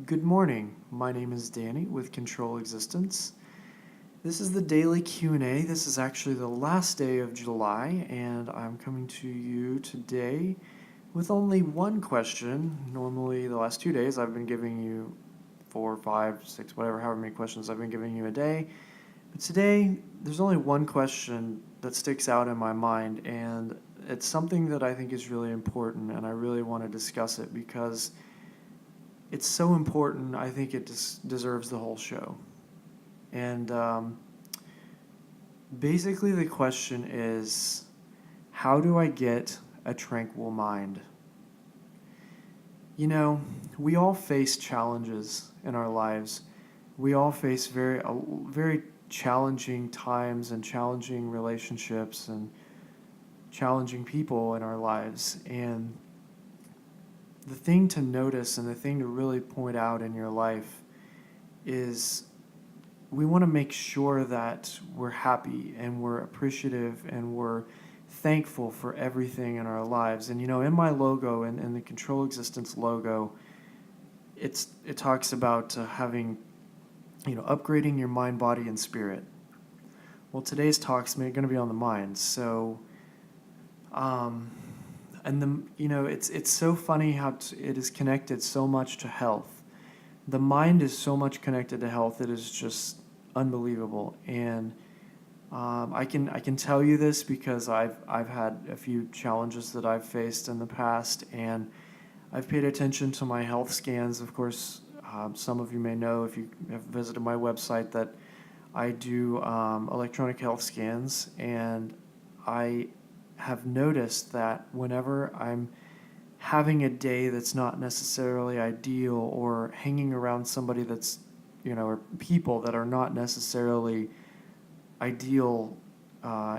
Good morning. My name is Danny with Control Existence. This is the daily Q&A. This is actually the last day of July, and I'm coming to you today with only one question. Normally, the last 2 days, I've been giving you 4, 5, 6, whatever, however many questions I've been giving you a day. But today, there's only one question that sticks out in my mind, and it's something that I think is really important, and I really want to discuss it because it's so important. I think it deserves the whole show. And basically, the question is, how do I get a tranquil mind? You know, we all face challenges in our lives. We all face very challenging times and challenging relationships and challenging people in our lives. And the thing to notice and the thing to really point out in your life is we want to make sure that we're happy and we're appreciative and we're thankful for everything in our lives. And in my logo and in the Control Existence logo, it talks about having, upgrading your mind, body, and spirit. Well, today's talk's going to be on the mind. So, it's so funny how it is connected so much to health. The mind is so much connected to health. It is just unbelievable. And I can tell you this because I've had a few challenges that I've faced in the past, and I've paid attention to my health scans. Of course, some of you may know if you have visited my website that I do electronic health scans, and I have noticed that whenever I'm having a day that's not necessarily ideal or hanging around somebody that's, or people that are not necessarily ideal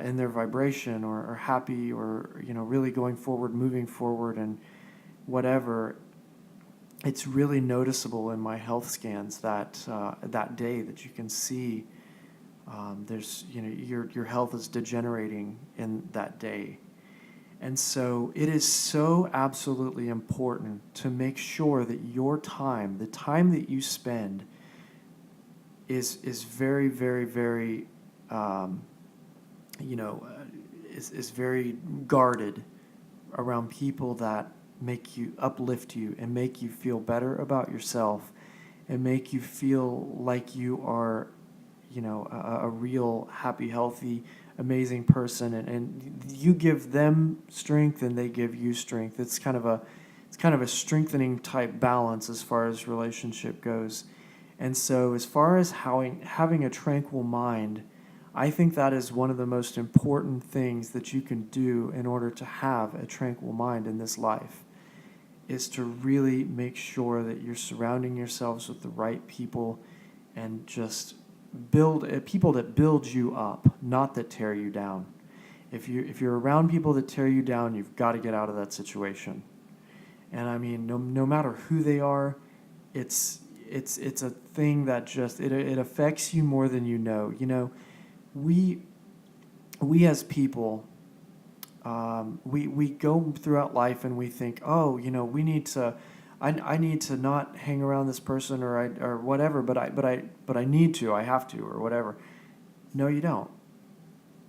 in their vibration or happy or, really going forward, moving forward and whatever, it's really noticeable in my health scans that that day that you can see there's, your health is degenerating in that day. And so it is so absolutely important to make sure that your time, the time that you spend, is very, very, very, um, is very guarded around people that make you, uplift you, and make you feel better about yourself, and make you feel like you are, a real happy, healthy, amazing person, and you give them strength and they give you strength. It's kind of a strengthening type balance as far as relationship goes. And so as far as having a tranquil mind, I think that is one of the most important things that you can do in order to have a tranquil mind in this life, is to really make sure that you're surrounding yourselves with the right people and just build people that build you up, not that tear you down. If you're around people that tear you down, you've got to get out of that situation. And I mean, no matter who they are, it's a thing that just it affects you more than you know. We as people, we go throughout life and we think, oh, we need to. I need to not hang around this person or whatever, but I need to, I have to, or whatever. No, you don't.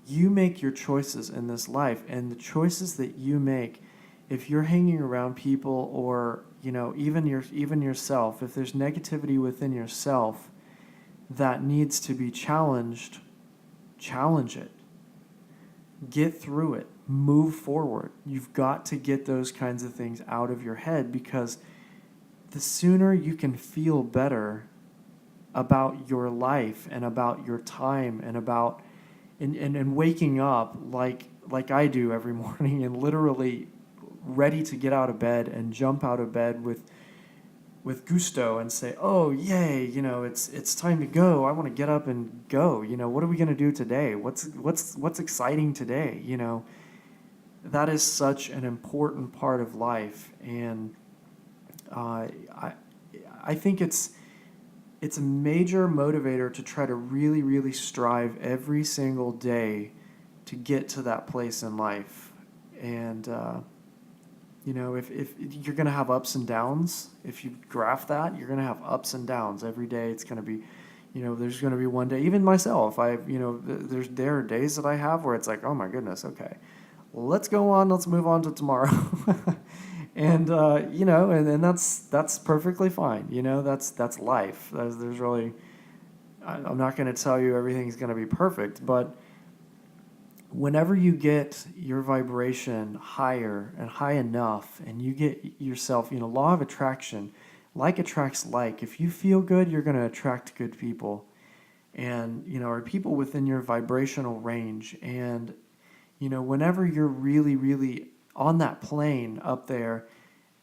You make your choices in this life, and the choices that you make, if you're hanging around people or even yourself, if there's negativity within yourself that needs to be challenged, challenge it. Get through it. Move forward. You've got to get those kinds of things out of your head, because the sooner you can feel better about your life and about your time and about and waking up like I do every morning and literally ready to get out of bed and jump out of bed with gusto and say, oh yay, it's time to go. I want to get up and go. What are we going to do today? What's exciting today? That is such an important part of life. And I think it's a major motivator to try to really, really strive every single day to get to that place in life. And if you're going to have ups and downs, if you graph that, you're going to have ups and downs every day. It's going to be, there's going to be one day, even myself, there are days that I have where it's like, oh my goodness, okay, well, let's move on to tomorrow. And, and that's perfectly fine. That's life. There's really, I'm not going to tell you everything's going to be perfect, but whenever you get your vibration higher and high enough, and you get yourself, law of attraction, like attracts like. If you feel good, you're going to attract good people, and or people within your vibrational range. And whenever you're really, really on that plane up there,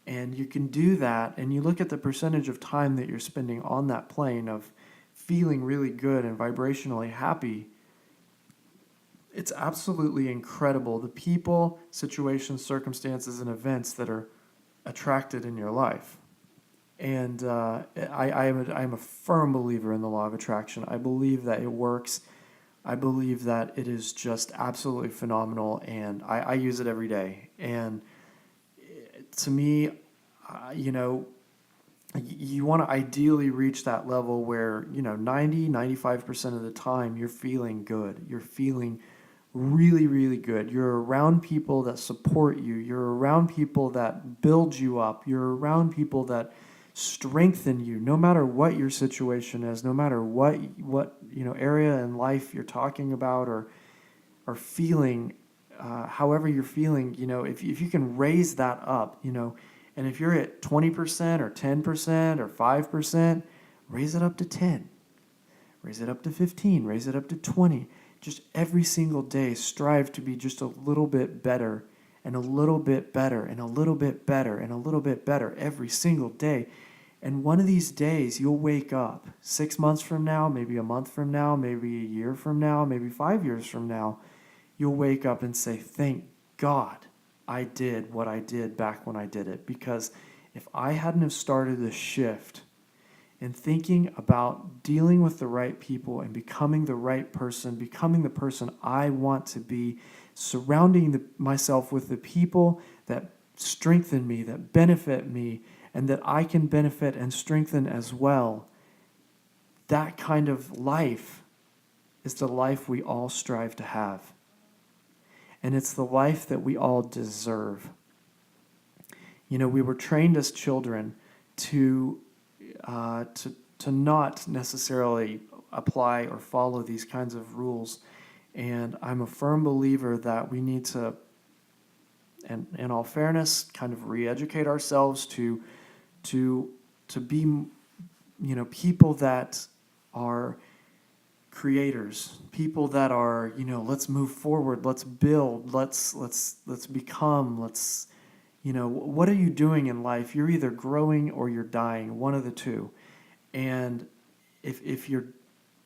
and you can do that, and you look at the percentage of time that you're spending on that plane of feeling really good and vibrationally happy, it's absolutely incredible, the people, situations, circumstances, and events that are attracted in your life. And I am a firm believer in the law of attraction. I believe that it works. I believe that it is just absolutely phenomenal, and I use it every day. And to me, you want to ideally reach that level where 95% of the time you're feeling good. You're feeling really, really good. You're around people that support you. You're around people that build you up. You're around people that strengthen you, no matter what your situation is, no matter what area in life you're talking about or feeling, however you're feeling. If you can raise that up, and if you're at 20% or 10% or 5%, raise it up to 10, raise it up to 15, raise it up to 20. Just every single day, strive to be just a little bit better and a little bit better and a little bit better and a little bit better every single day. And one of these days, you'll wake up 6 months from now, maybe a month from now, maybe a year from now, maybe 5 years from now. You'll wake up and say, thank God I did what I did back when I did it. Because if I hadn't have started this shift and thinking about dealing with the right people and becoming the right person, becoming the person I want to be, surrounding myself with the people that strengthen me, that benefit me, and that I can benefit and strengthen as well. That kind of life is the life we all strive to have. And it's the life that we all deserve. We were trained as children to not necessarily apply or follow these kinds of rules. And I'm a firm believer that we need to, and in all fairness, kind of re-educate ourselves to be, people that are creators, people that are, let's move forward, let's build, let's become, what are you doing in life? You're either growing or you're dying, one of the two. And if you're,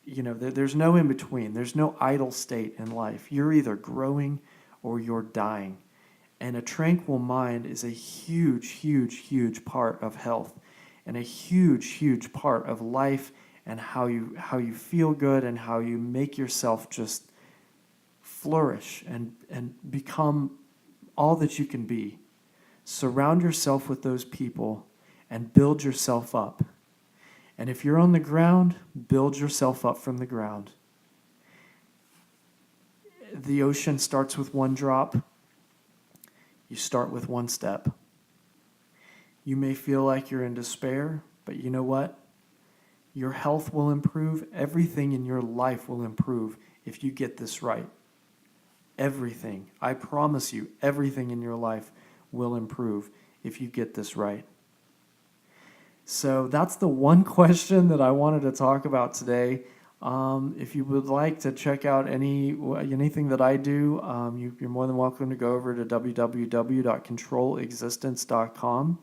there's no in between. There's no idle state in life. You're either growing or you're dying. And a tranquil mind is a huge, huge, huge part of health, and a huge, huge part of life, and how you feel good and how you make yourself just flourish and become all that you can be. Surround yourself with those people and build yourself up. And if you're on the ground, build yourself up from the ground. The ocean starts with one drop. You start with one step. You may feel like you're in despair, but you know what? Your health will improve. Everything in your life will improve if you get this right. Everything. I promise you, everything in your life will improve if you get this right. So that's the one question that I wanted to talk about today. If you would like to check out anything that I do, you're more than welcome to go over to www.controlexistence.com.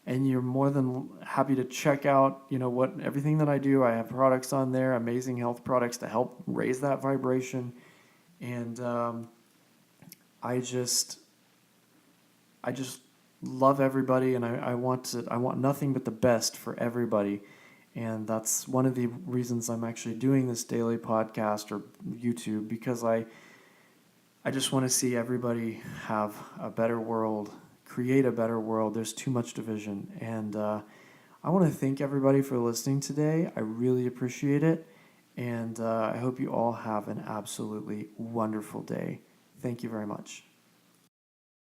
And you're more than happy to check out, everything that I do. I have products on there, amazing health products to help raise that vibration. And I just love everybody, and I want nothing but the best for everybody. And that's one of the reasons I'm actually doing this daily podcast or YouTube, because I just want to see everybody have a better world, create a better world. There's too much division. And I want to thank everybody for listening today. I really appreciate it. And I hope you all have an absolutely wonderful day. Thank you very much.